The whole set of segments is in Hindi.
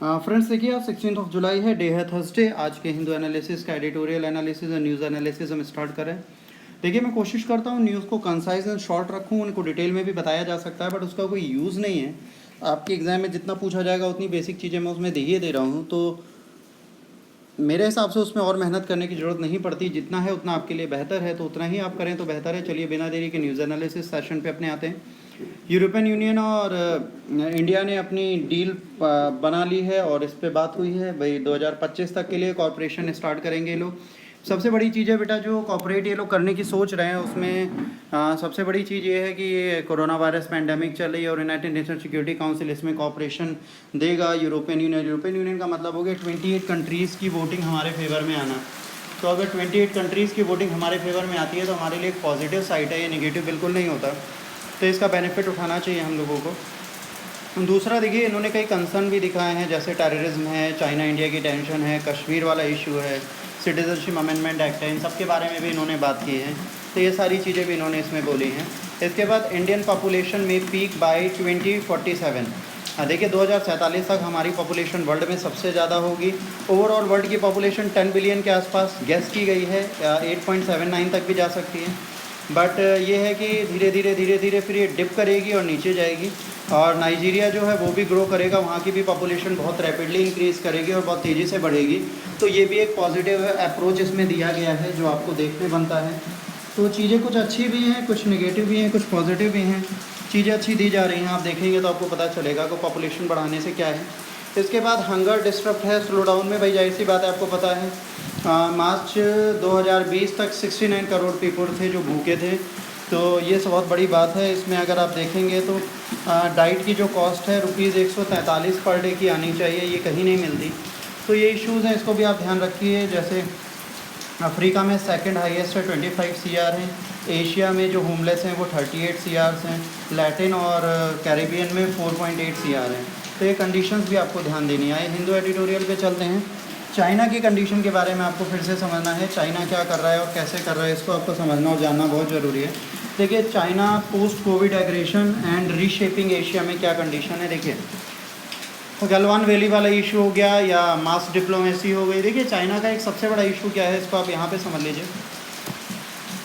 फ्रेंड्स देखिए, आज 16 जुलाई है, डे है थर्सडे। आज के हिंदू एनालिसिस का एडिटोरियल एनालिसिस और न्यूज़ एनालिसिस हम स्टार्ट करें। देखिए, मैं कोशिश करता हूँ न्यूज़ को कंसाइज एंड शॉर्ट रखूँ, उनको डिटेल में भी बताया जा सकता है, बट उसका कोई यूज़ नहीं है। आपके एग्ज़ाम में जितना पूछा जाएगा उतनी बेसिक चीज़ें मैं उसमें दे ही दे रहा हूँ, तो मेरे हिसाब से उसमें और मेहनत करने की ज़रूरत नहीं पड़ती। जितना है उतना आपके लिए बेहतर है, तो उतना ही आप करें तो बेहतर है। चलिए बिना देरी के न्यूज़ एनालिसिस सेशन पे अपने आते हैं। यूरोपियन यूनियन और इंडिया ने अपनी डील बना ली है और इस पे बात हुई है भाई 2025 तक के लिए कॉरपोरेशन स्टार्ट करेंगे ये लोग। सबसे बड़ी चीज़ है बेटा, जो कॉर्पोरेट ये लोग करने की सोच रहे हैं उसमें सबसे बड़ी चीज़ ये है कि ये कोरोना वायरस पैंडेमिक चल रही है और यूनाइटेड नेशन सिक्योरिटी काउंसिल इसमें कॉपरेशन देगा। यूरोपियन यूनियन का मतलब हो गया 28 कंट्रीज़ की वोटिंग हमारे फेवर में आना। तो अगर 28 कंट्रीज़ की वोटिंग हमारे फेवर में आती है तो हमारे लिए एक पॉजिटिव साइड है, ये नेगेटिव बिल्कुल नहीं होता। तो इसका बेनिफिट उठाना चाहिए हम लोगों को। दूसरा देखिए, इन्होंने कई कंसर्न भी दिखाए हैं, जैसे टेररिज्म है, चाइना इंडिया की टेंशन है, कश्मीर वाला इशू है, सिटीजनशिप अमेंडमेंट एक्ट है, इन सब के बारे में भी इन्होंने बात की है। तो ये सारी चीज़ें भी इन्होंने इसमें बोली हैं। इसके बाद इंडियन पॉपुलेशन में पीक बाय 2047। देखिए 2047 तक हमारी पॉपुलेशन वर्ल्ड में सबसे ज़्यादा होगी। ओवरऑल वर्ल्ड की पॉपुलेशन 10 बिलियन के आसपास गेस की गई है, 8.79 तक भी जा सकती है। बट ये है कि धीरे धीरे फिर ये डिप करेगी और नीचे जाएगी। और नाइजीरिया जो है वो भी ग्रो करेगा, वहाँ की भी पॉपुलेशन बहुत रैपिडली इंक्रीज़ करेगी और बहुत तेज़ी से बढ़ेगी। तो ये भी एक पॉजिटिव अप्रोच इसमें दिया गया है जो आपको देखने बनता है। तो चीज़ें कुछ अच्छी भी हैं, कुछ नेगेटिव भी हैं, कुछ पॉजिटिव भी हैं। चीज़ें अच्छी दी जा रही हैं, आप देखेंगे तो आपको पता चलेगा कि पॉपुलेशन बढ़ाने से क्या है। इसके बाद हंगर डिस्टर्ब है, स्लो डाउन में, भाई जाहिर सी बात है, आपको पता है मार्च 2020 तक 69 करोड़ पीपल थे जो भूखे थे। तो ये बहुत बड़ी बात है। इसमें अगर आप देखेंगे तो डाइट की जो कॉस्ट है ₹143 पर डे की आनी चाहिए, ये कहीं नहीं मिलती। तो ये इश्यूज़ हैं, इसको भी आप ध्यान रखिए। जैसे अफ्रीका में सेकंड हाईएस्ट है, 25 CR हैं। एशिया में जो होमलेस हैं वो 38 CR हैं। लैटिन और कैरिबियन में 4.8 CR हैं। तो ये कंडीशंस भी आपको ध्यान देनी है। हिंदू एडिटोरियल पे चलते हैं। चाइना की कंडीशन के बारे में आपको फिर से समझना है, चाइना क्या कर रहा है और कैसे कर रहा है, इसको आपको समझना और जानना बहुत ज़रूरी है। देखिए, China post Covid aggression and reshaping Asia में क्या कंडीशन है। देखिए, गलवान वैली वाला इशू हो गया या मास डिप्लोमेसी हो गई। देखिए, चाइना का एक सबसे बड़ा इशू क्या है, इसको आप यहाँ पे समझ लीजिए।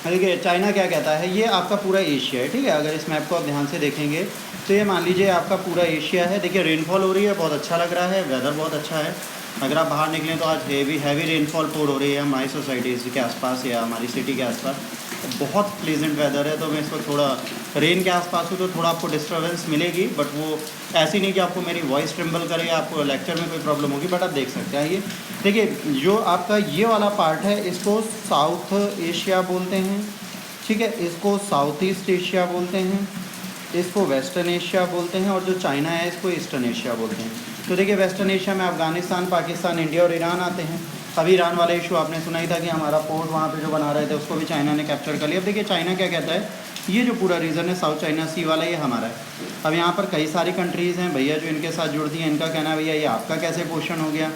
देखिए, चाइना क्या कहता है, ये आपका पूरा एशिया है, ठीक है। अगर इस मैप को आप ध्यान से देखेंगे तो ये मान लीजिए आपका पूरा एशिया है। देखिए, रेनफॉल हो रही है, बहुत अच्छा लग रहा है, वेदर बहुत अच्छा है। अगर आप बाहर निकलें तो आज हैवी रेनफॉल पोर हो रही है हमारी सोसाइटीज़ के आसपास या हमारी सिटी के आसपास। बहुत प्लीजेंट वेदर है। तो मैं इसको थोड़ा रेन के आसपास हूँ तो थोड़ा आपको डिस्टर्बेंस मिलेगी, बट वो ऐसी नहीं कि आपको मेरी वॉइस ट्रिम्बल करे या आपको लेक्चर में कोई प्रॉब्लम होगी, बट आप देख सकते हैं। ये देखिए, जो आपका ये वाला पार्ट है इसको साउथ एशिया बोलते हैं, ठीक है। इसको साउथ ईस्ट एशिया बोलते हैं, इसको वेस्टर्न एशिया बोलते हैं, और जो चाइना है इसको ईस्टर्न एशिया बोलते हैं। तो देखिए, वेस्टर्न एशिया में अफगानिस्तान, पाकिस्तान, इंडिया और ईरान आते हैं। अभी ईरान वाला इशू आपने सुना ही था कि हमारा पोर्ट वहाँ पे जो बना रहे थे उसको भी चाइना ने कैप्चर कर लिया। अब देखिए, चाइना क्या कहता है, ये जो पूरा रीजन है साउथ चाइना सी वाला, ये हमारा है। अब यहाँ पर कई सारी कंट्रीज़ हैं भैया जो इनके साथ जुड़ती हैं, इनका कहना है भैया ये आपका कैसे पोर्शन हो गया।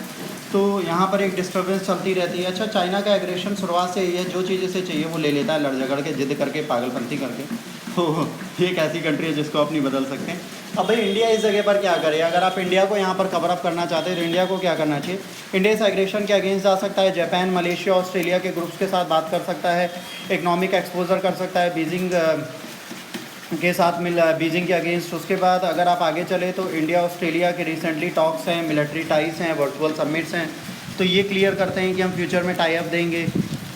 तो यहाँ पर एक डिस्टर्बेंस चलती रहती है। अच्छा, चाइना का एग्रेशन शुरुआत से ही है, जो चीज़ इसे चाहिए वो ले लेता है, लड़ झगड़ के, जिद करके, पागलपंती करके। तो ये एक ऐसी कंट्री है जिसको आप नहीं बदल सकते। अब भाई इंडिया इस जगह पर क्या करे, अगर आप इंडिया को यहाँ पर कवर अप करना चाहते हैं तो इंडिया को क्या करना चाहिए। इंडिया इस एग्रेशन के अगेंस्ट जा सकता है, जापान, मलेशिया, ऑस्ट्रेलिया के ग्रुप्स के साथ बात कर सकता है, इकनॉमिक एक्सपोजर कर सकता है बीजिंग के साथ बीजिंग के अगेंस्ट। उसके बाद अगर आप आगे चले तो इंडिया ऑस्ट्रेलिया के रिसेंटली टॉक्स हैं, मिलिट्री टाइज हैं, वर्चुअल समिट्स हैं, तो ये क्लियर करते हैं कि हम फ्यूचर में टाई अप देंगे।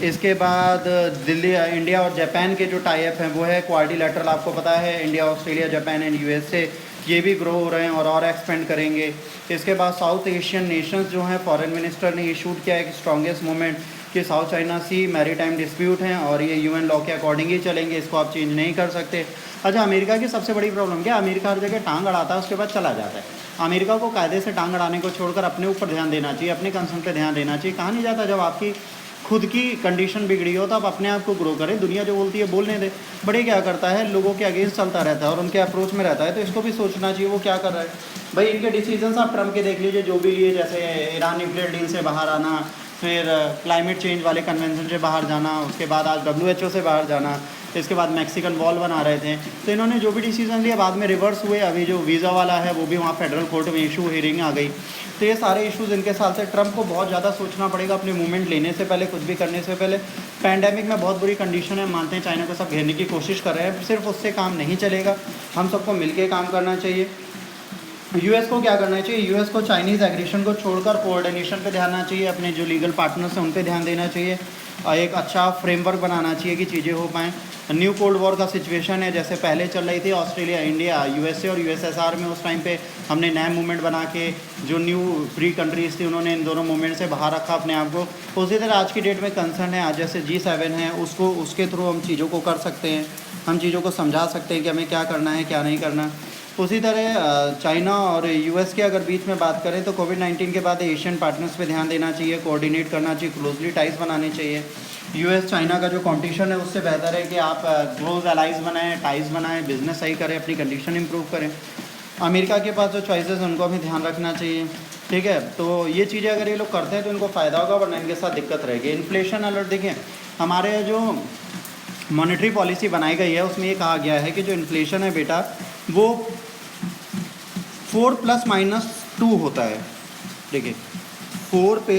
इसके बाद इंडिया और जापान के जो टाई अप हैं वो है क्वाड्रिलैटरल, आपको पता है India, Australia, Japan and USA, ये भी ग्रो हो रहे हैं और एक्सपेंड करेंगे। इसके बाद साउथ एशियन नेशंस जो हैं, फॉरेन मिनिस्टर ने इशूड किया है कि स्ट्रॉन्गेस्ट मूवमेंट कि साउथ चाइना सी मैरीटाइम डिस्प्यूट हैं और ये UN लॉ के अकॉर्डिंग ही चलेंगे, इसको आप चेंज नहीं कर सकते। अच्छा, अमेरिका की सबसे बड़ी प्रॉब्लम क्या है, अमेरिका हर जगह टांग अड़ाता है उसके बाद चला जाता है। अमेरिका को कायदे से टांग अड़ाने को छोड़कर अपने ऊपर ध्यान देना चाहिए, अपने कंसर्न पे ध्यान देना चाहिए। कहाँ नहीं जाता, जब आपकी खुद की कंडीशन बिगड़ी हो तो आप अपने आप को ग्रो करें, दुनिया जो बोलती है बोलने दे। बड़े क्या करता है, लोगों के अगेंस्ट चलता रहता है और उनके अप्रोच में रहता है, तो इसको भी सोचना चाहिए वो क्या कर रहा है। भाई इनके डिसीजंस आप ट्रम्प के देख लीजिए, जो भी लिए, जैसे ईरान न्यूक्लियर डील से बाहर आना, फिर क्लाइमेट चेंज वाले कन्वेंशन से बाहर जाना, उसके बाद आज WHO से बाहर जाना, इसके बाद मैक्सिकन वॉल बना रहे थे। तो इन्होंने जो भी डिसीजन लिया बाद में रिवर्स हुए। अभी जो वीज़ा वाला है वो भी वहाँ फेडरल कोर्ट में इशू हियरिंग आ गई। तो ये सारे इश्यूज़ इनके साथ से ट्रम्प को बहुत ज़्यादा सोचना पड़ेगा अपने मूवमेंट लेने से पहले, कुछ भी करने से पहले। पैंडेमिक में बहुत बुरी कंडीशन है, मानते हैं चाइना को सब घेरने की कोशिश कर रहे हैं, सिर्फ उससे काम नहीं चलेगा, हम सबको मिलकर काम करना चाहिए। यूएस को क्या करना चाहिए, यूएस को चाइनीज़ एग्रेशन को छोड़कर कोऑर्डिनेशन पे ध्यान देना चाहिए, अपने जो लीगल पार्टनर्स हैं उन पे ध्यान देना चाहिए, एक अच्छा फ्रेमवर्क बनाना चाहिए कि चीज़ें हो पाएँ। न्यू कोल्ड वॉर का सिचुएशन है, जैसे पहले चल रही थी ऑस्ट्रेलिया इंडिया यूएसए और यूएसएसआर में, उस टाइम पे हमने नया मूवमेंट बना के जो न्यू फ्री कंट्रीज़ थी उन्होंने इन दोनों मूवमेंट से बाहर रखा अपने आप को। उसी तरह आज की डेट में कंसर्न है, आज जैसे G7 है, उसको उसके थ्रू हम चीज़ों को कर सकते हैं, हम चीज़ों को समझा सकते हैं कि हमें क्या करना है क्या नहीं करना। उसी तरह चाइना और यूएस के अगर बीच में बात करें तो कोविड-19 के बाद एशियन पार्टनर्स पे ध्यान देना चाहिए, कोऑर्डिनेट करना चाहिए, क्लोजली टाइज बनाने चाहिए। यूएस चाइना का जो कंपटीशन है उससे बेहतर है कि आप क्लोज एलाइज बनाएं, टाइज बनाएं, बिजनेस सही करें, अपनी कंडीशन इंप्रूव करें। अमेरिका के पास जो चॉइसेस हैं उनको भी ध्यान रखना चाहिए, ठीक है। तो ये चीज़ें अगर ये लोग करते हैं तो इनको फ़ायदा होगा, वरना इनके साथ दिक्कत रहेगी। इन्फ्लेशन अलर्ट देखिए, हमारे जो मॉनेटरी पॉलिसी बनाई गई है उसमें ये कहा गया है कि जो इन्फ्लेशन है बेटा वो 4 ± 2 होता है। देखिए 4 पे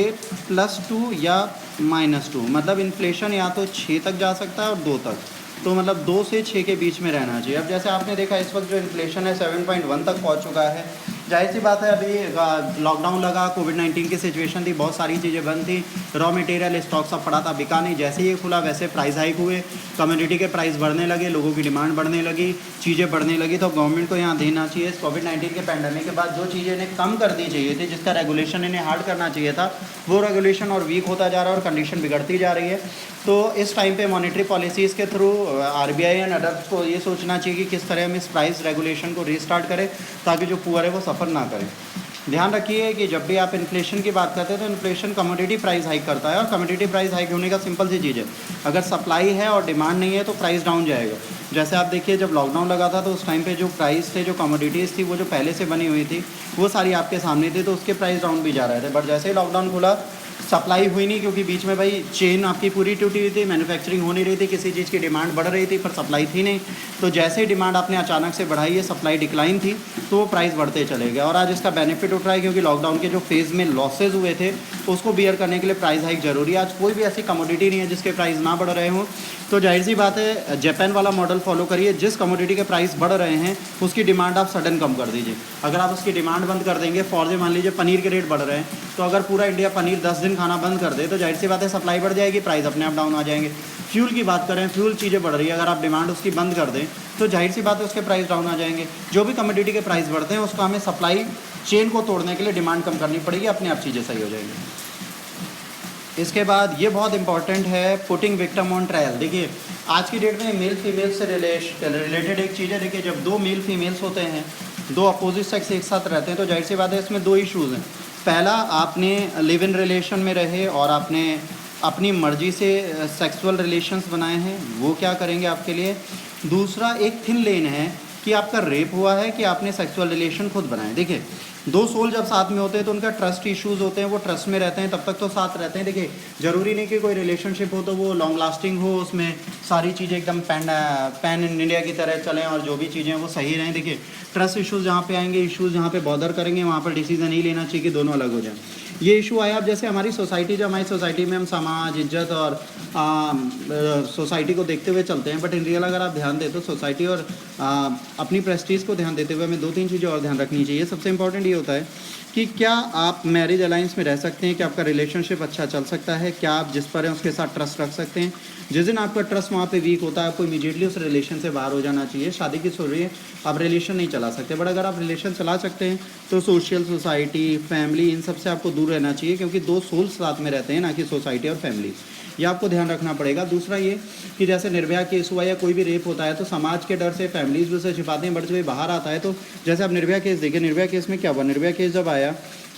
+2 या -2, मतलब इन्फ्लेशन या तो 6 तक जा सकता है और 2 तक, तो मतलब 2 से 6 के बीच में रहना चाहिए। अब जैसे आपने देखा इस वक्त जो इन्फ्लेशन है 7.1 तक पहुंच चुका है। जाहिर सी बात है, अभी लॉकडाउन लगा, कोविड-19 की सिचुएशन थी, बहुत सारी चीज़ें बंद थी, रॉ मटेरियल स्टॉक सब पड़ा था, बिका नहीं। जैसे ही ये खुला वैसे प्राइस हाइक हुए, कम्युनिटी के प्राइस बढ़ने लगे, लोगों की डिमांड बढ़ने लगी, चीज़ें बढ़ने लगी। तो गवर्नमेंट को यहाँ देना चाहिए, इस कोविड-19 के पैंडेमिक के बाद जो चीज़ें इन्हें कम कर दी चाहिए थी, जिसका रेगुलेशन इन्हें हार्ड करना चाहिए था, वो रेगुलेशन और वीक होता जा रहा है और कंडीशन बिगड़ती जा रही है। तो इस टाइम पे मॉनेटरी पॉलिसीज़ के थ्रू आरबीआई एंड अदर्स को ये सोचना चाहिए कि किस तरह हम इस प्राइस रेगुलेशन को रीस्टार्ट करें ताकि जो पुअर है वो सफ़र ना करें। ध्यान रखिए कि जब भी आप इन्फ्लेशन की बात करते हैं तो इन्फ्लेशन कमोडिटी प्राइस हाइक करता है, और कमोडिटी प्राइस हाइक होने का सिंपल सी चीज़ है, अगर सप्लाई है और डिमांड नहीं है तो प्राइस डाउन जाएगा। जैसे आप देखिए जब लॉकडाउन लगा था तो उस टाइम पे जो प्राइस थे, जो कमोडिटीज़ थी, वो जो पहले से बनी हुई थी वो सारी आपके सामने थी, तो उसके प्राइस डाउन भी जा रहे थे। बट जैसे ही लॉकडाउन खुला सप्लाई हुई नहीं, क्योंकि बीच में भाई चेन आपकी पूरी टूटी हुई थी, मैन्युफैक्चरिंग हो नहीं रही थी, किसी चीज़ की डिमांड बढ़ रही थी पर सप्लाई थी नहीं। तो जैसे ही डिमांड आपने अचानक से बढ़ाई है, सप्लाई डिक्लाइन थी, तो वो प्राइस बढ़ते चले गए। और आज इसका बेनिफिट उठ रहा है क्योंकि लॉकडाउन के जो फेज़ में लॉसेज हुए थे उसको बियर करने के लिए प्राइस हाइक जरूरी है। आज कोई भी ऐसी कमोडिटी नहीं है जिसके प्राइस ना बढ़ रहे हों। तो जाहिर सी बात है जापान वाला मॉडल फॉलो करिए, जिस कमोडिटी के प्राइस बढ़ रहे हैं उसकी डिमांड आप सडन कम कर दीजिए। अगर आप उसकी डिमांड बंद कर देंगे, फॉर मान लीजिए पनीर के रेट बढ़ रहे हैं, तो अगर पूरा इंडिया पनीर 10 दिन खाना बंद कर दे तो जाहिर सी बात है सप्लाई बढ़ जाएगी, प्राइस अपने आप डाउन आ जाएंगे। फ्यूल की बात करें, फ्यूल चीज़ें बढ़ रही है, अगर आप डिमांड उसकी बंद कर दें तो जाहिर सी बात है उसके प्राइस डाउन आ जाएंगे। जो भी कमोडिटी के प्राइस बढ़ते हैं उसको हमें सप्लाई चेन को तोड़ने के लिए डिमांड कम करनी पड़ेगी, अपने आप चीज़ें सही हो जाएंगी। इसके बाद ये बहुत इंपॉर्टेंट है, पुटिंग विक्टिम ऑन ट्रायल। देखिए आज की डेट में मेल फीमेल से रिलेटेड एक चीज़ है। देखिए जब दो मेल फीमेल्स होते हैं, दो अपोजिट सेक्स एक साथ रहते हैं, तो जाहिर सी बात है इसमें दो इशूज़ हैं। पहला, आपने लिव इन रिलेशन में रहे और आपने अपनी मर्ज़ी से सेक्सुअल रिलेशंस बनाए हैं, वो क्या करेंगे आपके लिए। दूसरा, एक थिन लेन है कि आपका रेप हुआ है कि आपने सेक्सुअल रिलेशन खुद बनाए। देखिए दो सोल जब साथ में होते हैं तो उनका ट्रस्ट इश्यूज़ होते हैं, वो ट्रस्ट में रहते हैं, तब तक तो साथ रहते हैं। देखिए ज़रूरी नहीं कि कोई रिलेशनशिप हो तो वो लॉन्ग लास्टिंग हो, उसमें सारी चीज़ें एकदम पैन इंडिया की तरह चलें और जो भी चीज़ें हैं वो सही रहें। देखिए ट्रस्ट इश्यूज़ जहाँ पे आएंगे, इश्यूज़ जहाँ पे बॉदर करेंगे, वहाँ पर डिसीजन नहीं लेना चाहिए कि दोनों अलग हो जाएं। ये इशू आया, अब जैसे हमारी सोसाइटी, जो हमारी सोसाइटी में हम समाज, इज्जत और सोसाइटी को देखते हुए चलते हैं, बट इन रियल अगर आप ध्यान दें तो सोसाइटी और अपनी प्रेस्टीज को ध्यान देते हुए हमें दो तीन चीज़ें और ध्यान रखनी चाहिए। सबसे इंपॉर्टेंट ये होता है कि क्या आप मैरिज अलाइंस में रह सकते हैं, क्या आपका रिलेशनशिप अच्छा चल सकता है, क्या आप जिस पर हैं उसके साथ ट्रस्ट रख सकते हैं। जिस दिन आपका ट्रस्ट वहाँ पे वीक होता है, आपको इमीडिएटली उस रिलेशन से बाहर हो जाना चाहिए। शादी की हो रही है, आप रिलेशन नहीं चला सकते, बट अगर आप रिलेशन चला सकते हैं तो सोशल, सोसाइटी, फैमिली, इन सब से आपको दूर रहना चाहिए, क्योंकि दो सोल्स साथ में रहते हैं, ना कि सोसाइटी और फैमिली। ये आपको ध्यान रखना पड़ेगा। दूसरा ये कि जैसे निर्भया केस हुआ या कोई भी रेप होता है तो समाज के डर से फैमिलीज भी उसे छिपाते हैं, बट जब बाहर आता है तो जैसे आप निर्भया केस देखिए, निर्भया केस में क्या हुआ, निर्भया केस जब आया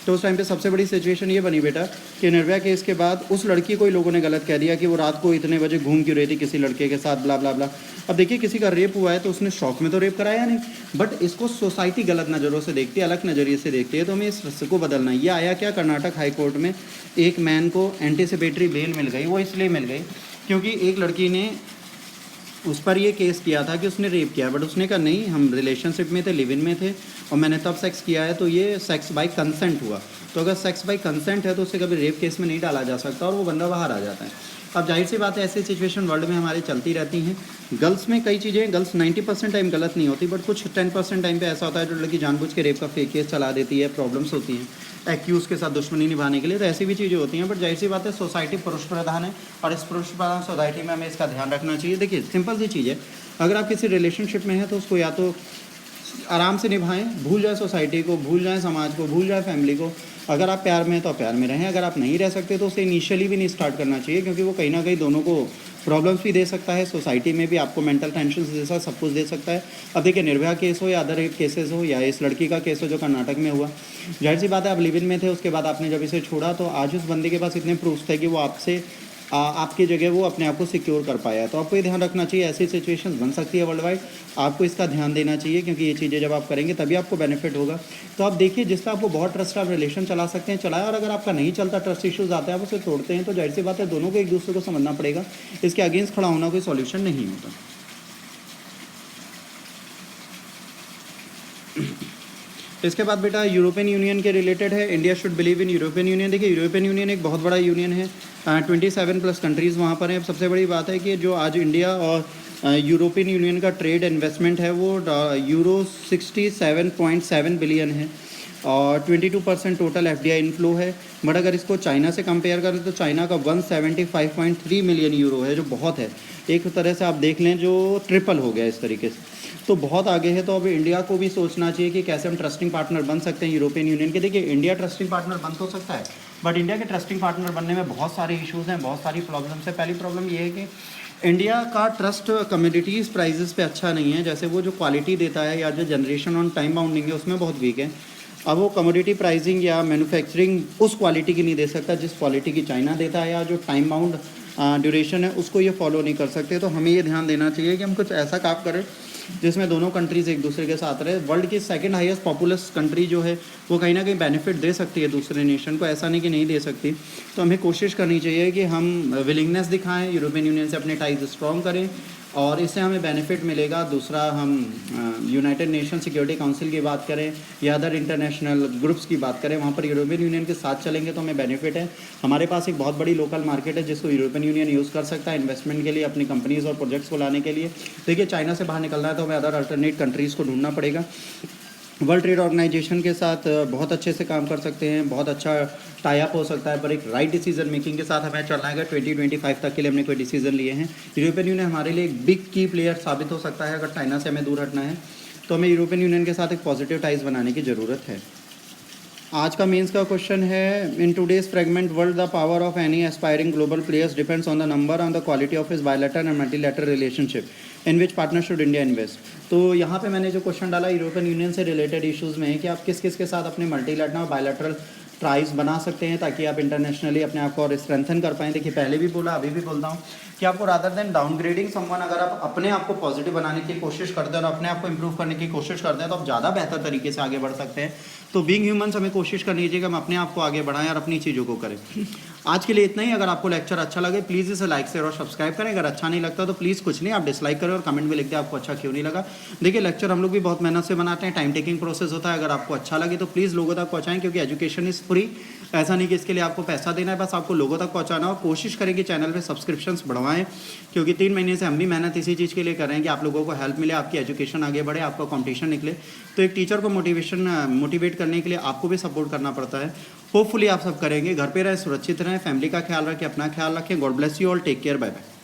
तो उस टाइम पे सबसे बड़ी सिचुएशन ये बनी बेटा कि निर्भया केस के बाद उस लड़की को ही लोगों ने गलत कह दिया कि वो रात को इतने बजे घूम क्यों रही थी किसी लड़के के साथ, ब्ला ब्ला ब्ला। अब देखिए किसी का रेप हुआ है तो उसने शौक में तो रेप कराया नहीं, बट इसको सोसाइटी गलत नज़रों से देखती है, अलग नज़रिए से देखती है, तो हमें इस रस्ते को बदलना है। ये आया क्या, कर्नाटक हाई कोर्ट में एक मैन को एंटीसिपेटरी बेल मिल गई। वो इसलिए मिल गई क्योंकि एक लड़की ने उस पर ये केस किया था कि उसने रेप किया, बट उसने कहा नहीं, हम रिलेशनशिप में थे, लिव इन में थे और मैंने तब सेक्स किया है, तो ये सेक्स बाय कंसेंट हुआ। तो अगर सेक्स बाय कंसेंट है तो उसे कभी रेप केस में नहीं डाला जा सकता और वो बंदा बाहर आ जाता है। अब जाहिर सी बात है, ऐसी सिचुएशन वर्ल्ड में हमारे चलती रहती हैं। गर्ल्स में कई चीज़ें, गर्ल्स 90% टाइम गलत नहीं होती, बट कुछ 10% टाइम पे ऐसा होता है जो लड़की जानबूझ के रेप का फेक केस चला देती है, प्रॉब्लम्स होती हैं एक्यूज़ के साथ दुश्मनी निभाने के लिए, तो ऐसी भी चीज़ें होती हैं। बट जाहिर सी बात है, सोसाइटी पुरुष प्रधान है और इस पुरुष प्रधान सोसाइटी में हमें इसका ध्यान रखना चाहिए। देखिए सिंपल सी चीज़ है, अगर आप किसी रिलेशनशिप में हैं तो उसको या तो आराम से निभाएं, भूल जाए सोसाइटी को, भूल जाए समाज को, भूल जाए फैमिली को। अगर आप प्यार में हैं तो प्यार में रहें, अगर आप नहीं रह सकते तो उसे इनिशियली भी नहीं स्टार्ट करना चाहिए, क्योंकि वो कहीं ना कहीं दोनों को प्रॉब्लम्स भी दे सकता है, सोसाइटी में भी आपको मेंटल टेंशन जैसा सब कुछ दे सकता है। अब देखिए निर्भया केस हो या अदर रेप केसेस हो या इस लड़की का केस हो जो कर्नाटक में हुआ, जाहिर सी बात है आप लिव इन में थे, उसके बाद आपने जब इसे छोड़ा तो आज उस बंदे के पास इतने प्रूफ्स थे कि वो आपसे आपकी जगह वो अपने आप को सिक्योर कर पाया है। तो आपको ये ध्यान रखना चाहिए, ऐसी सिचुएशन बन सकती है वर्ल्ड वाइड, आपको इसका ध्यान देना चाहिए, क्योंकि ये चीज़ें जब आप करेंगे तभी आपको बेनिफिट होगा। तो आप देखिए, जिस पर आपको बहुत ट्रस्ट, आप रिलेशन चला सकते हैं चलाएं, और अगर आपका नहीं चलता, ट्रस्ट इश्यूज आते हैं, आप उसे तोड़ते हैं, तो जाहिर सी बात है दोनों को एक दूसरे को समझना पड़ेगा, इसके अगेंस्ट खड़ा होना कोई सॉल्यूशन नहीं होता। इसके बाद बेटा यूरोपियन यूनियन के रिलेटेड है, India should believe in European union. देखिए यूरोपियन यूनियन एक बहुत बड़ा यूनियन है, 27+ कंट्रीज़ वहाँ पर हैं। सबसे बड़ी बात है कि जो आज इंडिया और यूरोपियन यूनियन का ट्रेड इन्वेस्टमेंट है वो यूरो 67.7 बिलियन है और 22% टोटल FDI इनफ्लो है। बट अगर इसको चाइना से कंपेयर करें तो चाइना का 175.3 मिलियन यूरो है, जो बहुत है, एक तरह से आप देख लें जो ट्रिपल हो गया इस तरीके से, तो बहुत आगे है। तो अब इंडिया को भी सोचना चाहिए कि कैसे हम ट्रस्टिंग पार्टनर बन सकते हैं यूरोपियन यूनियन के। देखिए इंडिया ट्रस्टिंग पार्टनर बन तो सकता है, बट इंडिया के ट्रस्टिंग पार्टनर बनने में बहुत सारे इश्यूज़ हैं, बहुत सारी प्रॉब्लम्स है। पहली प्रॉब्लम ये है कि इंडिया का ट्रस्ट कम्योडिटीज़ प्राइजेस पे अच्छा नहीं है, जैसे वो जो क्वालिटी देता है या जो जनरेशन ऑन टाइम बाउंडिंग है उसमें बहुत वीक है। अब वो कमोडिटी प्राइसिंग या मैन्युफैक्चरिंग उस क्वालिटी की नहीं दे सकता जिस क्वालिटी की चाइना देता है, या जो टाइम बाउंड ड्यूरेशन है उसको ये फॉलो नहीं कर सकते। तो हमें ये ध्यान देना चाहिए कि हम कुछ ऐसा काम करें जिसमें दोनों कंट्रीज़ एक दूसरे के साथ रहे। वर्ल्ड की सेकंड हाईएस्ट पॉपुलस कंट्री जो है वो कहीं ना कहीं बेनिफिट दे सकती है दूसरे नेशन को, ऐसा नहीं कि नहीं दे सकती। तो हमें कोशिश करनी चाहिए कि हम विलिंगनेस दिखाएं, यूरोपियन यूनियन से अपने टाइज स्ट्रॉन्ग करें और इससे हमें बेनिफिट मिलेगा। दूसरा, हम यूनाइटेड नेशन सिक्योरिटी काउंसिल की बात करें या अदर इंटरनेशनल ग्रुप्स की बात करें, वहाँ पर यूरोपियन यूनियन के साथ चलेंगे तो हमें बेनिफिट है। हमारे पास एक बहुत बड़ी लोकल मार्केट है जिसको यूरोपियन यूनियन यूज़ कर सकता है इन्वेस्टमेंट के लिए, अपनी कंपनीज़ और प्रोजेक्ट्स को लाने के लिए। देखिए चाइना से बाहर निकलना है तो हमें अदर अल्टरनेट कंट्रीज़ को ढूंढना पड़ेगा। वर्ल्ड ट्रेड ऑर्गेनाइजेशन के साथ बहुत अच्छे से काम कर सकते हैं, बहुत अच्छा टाई अप हो सकता है, पर एक राइट डिसीजन मेकिंग के साथ हमें चलना है। 2025 तक के लिए हमने कोई डिसीजन लिए हैं। यूरोपियन यूनियन हमारे लिए एक बिग की प्लेयर साबित हो सकता है। अगर चाइना से हमें दूर हटना है तो हमें यूरोपियन यूनियन के साथ एक पॉजिटिव टाइज बनाने की ज़रूरत है। आज का मेंस का क्वेश्चन है, in today's fragment world the power of any aspiring global players depends on the number on the quality of his bilateral and multilateral relationship in which partner should India invest. तो यहाँ पे मैंने जो क्वेश्चन डाला यूरोपियन यूनियन से रिलेटेड इश्यूज़ में है कि आप किस किस के साथ अपने मल्टीलैटरल और बायलैटरल ट्राइज बना सकते हैं ताकि आप इंटरनेशनली अपने आप को और स्ट्रेंथन कर पाएँ। देखिए पहले भी बोला, अभी भी बोलता हूँ कि आपको रादर देन डाउनग्रेडिंग समवन, अगर आप अपने आप को पॉजिटिव बनाने की कोशिश करते हैं और अपने आप को इंप्रूव करने की कोशिश करते हैं तो आप ज़्यादा बेहतर तरीके से आगे बढ़ सकते हैं। तो बीइंग ह्यूमन्स हमें कोशिश करनी चाहिए कि हम अपने आप को आगे बढ़ाएं और अपनी चीज़ों को करें। आज के लिए इतना ही। अगर आपको लेक्चर अच्छा लगे प्लीज़ इसे लाइक शेयर और सब्सक्राइब करें। अगर अच्छा नहीं लगता तो प्लीज़ कुछ नहीं, आप डिसलाइक करें और कमेंट में लिख दें आपको अच्छा क्यों नहीं लगा। देखिए लेक्चर हम लोग भी बहुत मेहनत से बनाते हैं, टाइम टेकिंग प्रोसेस होता है। अगर आपको अच्छा लगे तो प्लीज़ लोगों तक पहुँचाएं, क्योंकि एजुकेशन इज़ फ्री। ऐसा नहीं कि इसके लिए आपको पैसा देना है, बस आपको लोगों तक पहुँचाना। और कोशिश करें कि चैनल पर सब्सक्रिप्शंस बढ़वाएं, क्योंकि 3 महीने से हम भी मेहनत इसी चीज़ के लिए कर रहे हैं कि आप लोगों को हेल्प मिले, आपकी एजुकेशन आगे बढ़े, आपका कॉम्पिटिशन निकले। तो एक टीचर को मोटिवेट करने के लिए आपको भी सपोर्ट करना पड़ता है। होपफुली आप सब करेंगे। घर पे रहें, सुरक्षित रहें, फैमिली का ख्याल रखें, अपना ख्याल रखें। God bless you all, take care, bye bye.